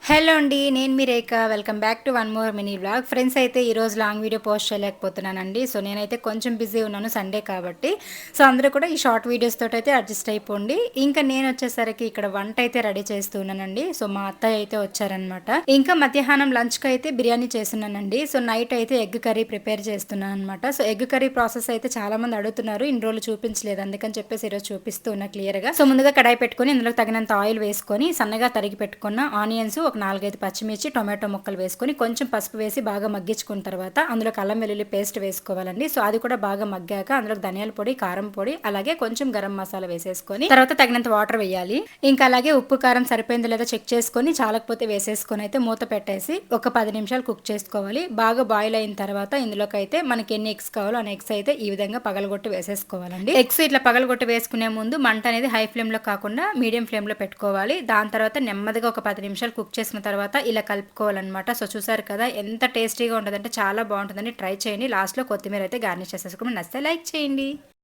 Hello అండి. నేను మీ Rekha. Welcome back to one more mini vlog. Friends అయితే ఈరోజు లాంగ్ వీడియో పోస్ట్ చేయలేకపోతున్నానండి. సో నేనైతే కొంచెం బిజీ ఉన్నాను సండే కాబట్టి. సో అందరూ కూడా ఈ షార్ట్ వీడియోస్ తోటైతే అడ్జస్ట్ అయిపోండి. ఇంకా నేనొచ్చేసరికి ఇక్కడ వంట అయితే రెడీ చేస్తున్నానండి. సో మా అత్తయ్య అయితే వచ్చారనమాట. ఇంకా మధ్యాహ్నం లంచ్‌కి అయితే బిర్యానీ చేసున్నానండి. సో నైట్ అయితే ఎగ్ కర్రీ ప్రిపేర్ చేస్తున్నాను అనమాట. సో ఎగ్ కర్రీ ప్రాసెస్ అయితే చాలా మంది అడుగుతున్నారు. ఇన్ని రోజులు చూపించలేదు. అందుకని చెప్పేసి ఈరోజు చూపిస్తూ ఉన్నా క్లియర్‌గా. సో ముందుగా కడాయి పెట్టుకొని ఇందులో తగినంత ఆయిల్ వేసుకొని సన్నగా తరిగి పెట్టుకున్న ఆనియన్స్, ఒక 4, 5 పచ్చిమిర్చి, టొమాటో ముక్కలు వేసుకొని కొంచెం పసుపు వేసి బాగా మగ్గించుకున్న తర్వాత అందులోకి అల్లం వెల్లుల్లి పేస్ట్ వేసుకోవాలండి. సో అది కూడా బాగా మగ్గాక అందులో ధనియాల పొడి, కారం పొడి, అలాగే కొంచెం గరం మసాలా వేసేసుకొని తర్వాత తగినంత వాటర్ వేయాలి. ఇంకా అలాగే ఉప్పు కారం సరిపోయిందో లేదో చెక్ చేసుకొని చాలకపోతే వేసేసుకొని అయితే మూత పెట్టేసి ఒక 10 నిమిషాలు కుక్ చేసుకోవాలి. బాగా బాయిల్ అయిన తర్వాత ఇందులోకి అయితే మనకి ఎన్ని ఎగ్స్ కావాలో అన్ని ఎగ్స్ అయితే ఈ విధంగా పగలగొట్టి వేసేసుకోవాలండి. ఎగ్స్ ఇట్లా పగలగొట్టి వేసుకునే ముందు మంట అనేది హై ఫ్లేమ్ లో కాకుండా మీడియం ఫ్లేమ్ లో పెట్టుకోవాలి. దాని తర్వాత నెమ్మదిగా ఒక 10 నిమిషాలు కుక్ చేసుకున్న తర్వాత ఇలా కలుపుకోవాలన్నమాట. సో చూసారు కదా ఎంత టేస్టీగా ఉంటుందంటే చాలా బాగుంటుందండి. ట్రై చేయండి. లాస్ట్లో కొత్తిమీర అయితే గార్నిష్ చేసేసుకుని నచ్చితే లైక్ చేయండి.